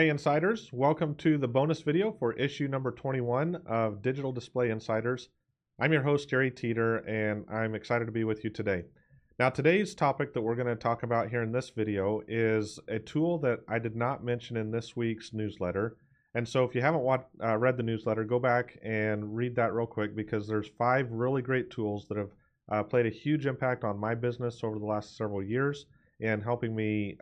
Hey Insiders, welcome to the bonus video for issue number 21 of Digital Display Insiders. I'm your host Jerry Teeter and I'm excited to be with you today. Now today's topic that we're going to talk about here in this video is a tool that I did not mention in this week's newsletter. And so if you haven't read the newsletter, go back and read that real quick because there's 5 really great tools that have played a huge impact on my business over the last several years and helping me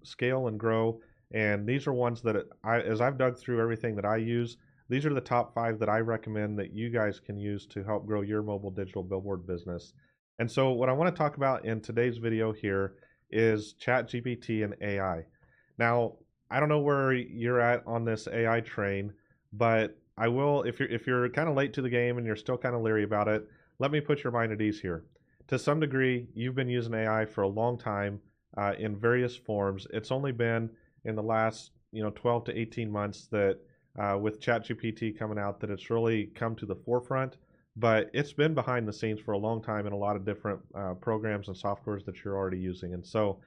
scale and grow. And these are ones that as I've dug through everything that I use, these are the top 5 that I recommend that you guys can use to help grow your mobile digital billboard business. And so what I want to talk about in today's video here is ChatGPT and AI. Now, I don't know where you're at on this AI train, but I will, if you're kind of late to the game and you're still kind of leery about it, let me put your mind at ease here. To some degree, you've been using AI for a long time in various forms. It's only been in the last 12 to 18 months that with ChatGPT coming out that it's really come to the forefront, but it's been behind the scenes for a long time in a lot of different programs and softwares that you're already using. And so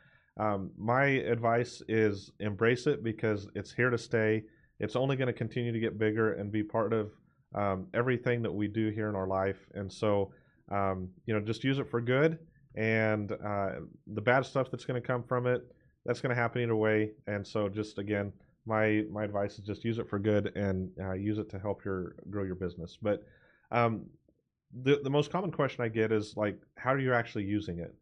my advice is embrace it because it's here to stay. It's only going to continue to get bigger and be part of everything that we do here in our life. And so just use it for good, and the bad stuff that's going to come from it, that's going to happen either way. And so just again, my advice is just use it for good and use it to help grow your business. But the most common question I get is like, how are you actually using it?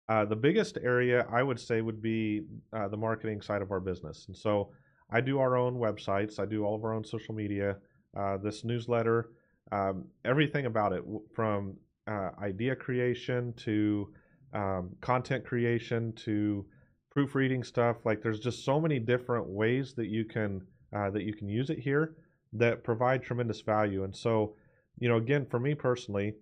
The biggest area I would say would be the marketing side of our business. And so I do our own websites. I do all of our own social media, this newsletter, everything about it, from idea creation to content creation to proofreading stuff. Like there's just so many different ways that you can use it here that provide tremendous value. And so, again, for me personally,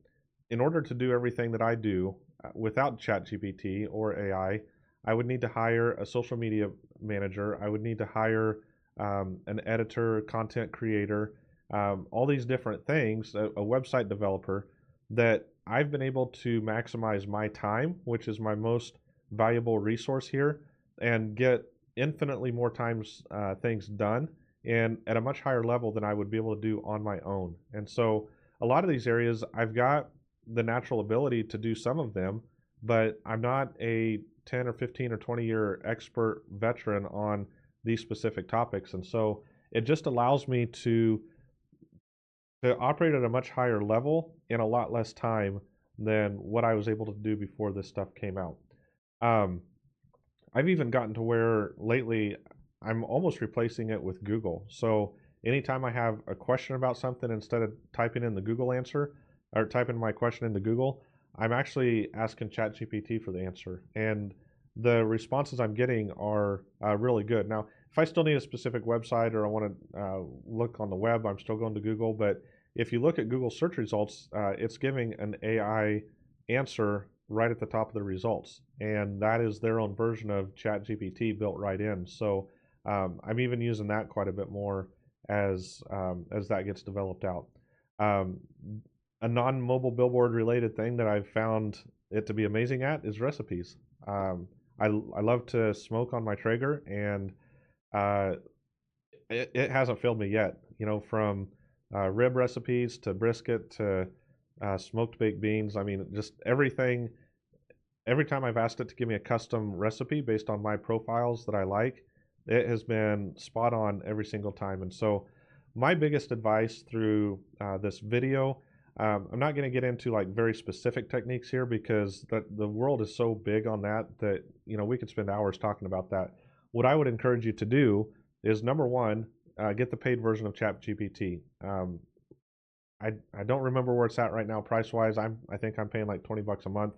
in order to do everything that I do without ChatGPT or AI, I would need to hire a social media manager. I would need to hire an editor, content creator, all these different things, a website developer, that I've been able to maximize my time, which is my most valuable resource here, and get infinitely more times things done and at a much higher level than I would be able to do on my own. And so a lot of these areas I've got the natural ability to do some of them, but I'm not a 10 or 15 or 20 year expert veteran on these specific topics. And so it just allows me to operate at a much higher level in a lot less time than what I was able to do before this stuff came out. I've even gotten to where lately I'm almost replacing it with Google. So anytime I have a question about something, instead of typing in the Google answer or typing my question into Google, I'm actually asking ChatGPT for the answer. And the responses I'm getting are really good. Now, if I still need a specific website or I want to look on the web, I'm still going to Google. But if you look at Google search results, it's giving an AI answer right at the top of the results, and that is their own version of ChatGPT built right in. So I'm even using that quite a bit more as that gets developed out. A non-mobile billboard related thing that I've found it to be amazing at is recipes. I love to smoke on my Traeger, and it hasn't failed me yet. From rib recipes to brisket to smoked baked beans. I mean, just everything. Every time I've asked it to give me a custom recipe based on my profiles that I like, it has been spot on every single time. And so my biggest advice through this video, I'm not going to get into like very specific techniques here because the world is so big on that we could spend hours talking about that. What I would encourage you to do is, number one, get the paid version of ChatGPT. I don't remember where it's at right now price wise. I think I'm paying like $20 a month.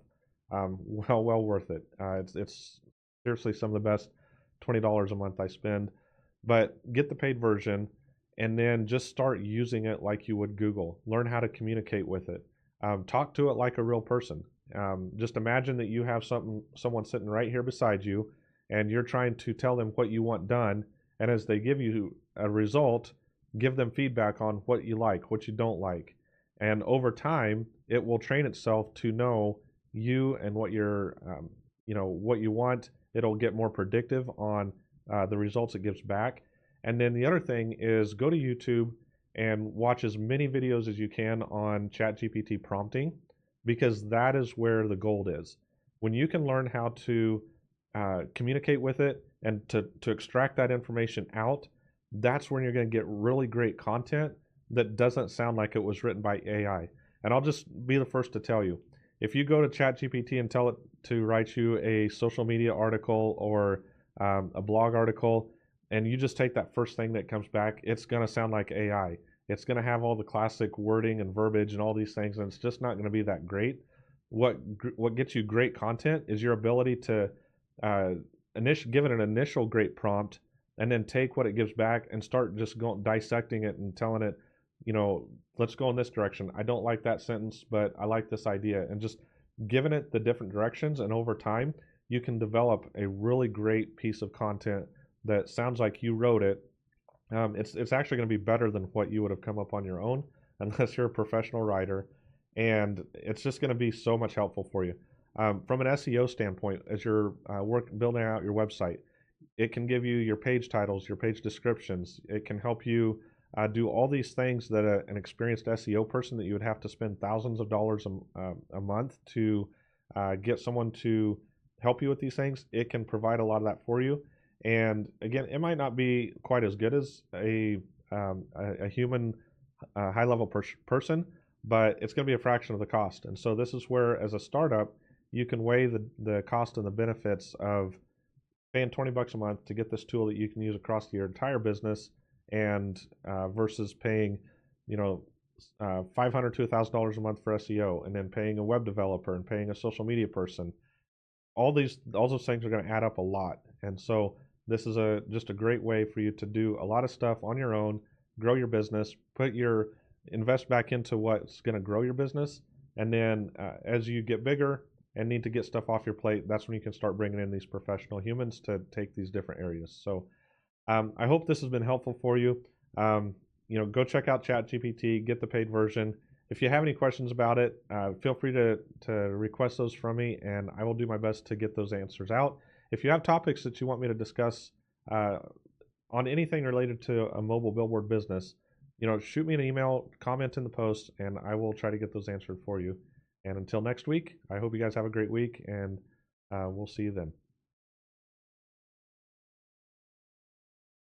Well worth it. It's seriously some of the best $20 a month I spend. But get the paid version and then just start using it like you would Google. Learn how to communicate with it. Talk to it like a real person. Just imagine that you have someone sitting right here beside you, and you're trying to tell them what you want done. And as they give you a result, give them feedback on what you like, what you don't like. And over time, it will train itself to know you and what what you want. It'll get more predictive on the results it gives back. And then the other thing is go to YouTube and watch as many videos as you can on ChatGPT prompting, because that is where the gold is. When you can learn how to communicate with it and to extract that information out, that's when you're going to get really great content that doesn't sound like it was written by AI. And I'll just be the first to tell you, if you go to ChatGPT and tell it to write you a social media article or a blog article, and you just take that first thing that comes back, it's going to sound like AI. It's going to have all the classic wording and verbiage and all these things, and it's just not going to be that great. What gets you great content is your ability to give it an initial great prompt, and then take what it gives back and start just dissecting it and telling it, let's go in this direction. I don't like that sentence, but I like this idea, and just giving it the different directions. And over time, you can develop a really great piece of content that sounds like you wrote it. It's actually going to be better than what you would have come up on your own, unless you're a professional writer, and it's just going to be so much helpful for you. From an SEO standpoint, as you're building out your website, it can give you your page titles, your page descriptions. It can help you do all these things that an experienced SEO person that you would have to spend thousands of dollars a month to get someone to help you with these things. It can provide a lot of that for you. And again, it might not be quite as good as a human high-level person, but it's going to be a fraction of the cost. And so this is where, as a startup, you can weigh the cost and the benefits of paying $20 a month to get this tool that you can use across your entire business, and versus paying, $500 to $1,000 a month for SEO, and then paying a web developer and paying a social media person. All those things are going to add up a lot. And so this is just a great way for you to do a lot of stuff on your own, grow your business, invest back into what's going to grow your business. And then as you get bigger and need to get stuff off your plate, that's when you can start bringing in these professional humans to take these different areas. So I hope this has been helpful for you. Go check out ChatGPT, get the paid version. If you have any questions about it, feel free to request those from me, and I will do my best to get those answers out. If you have topics that you want me to discuss on anything related to a mobile billboard business, shoot me an email, comment in the post, and I will try to get those answered for you. And until next week, I hope you guys have a great week, and we'll see you then.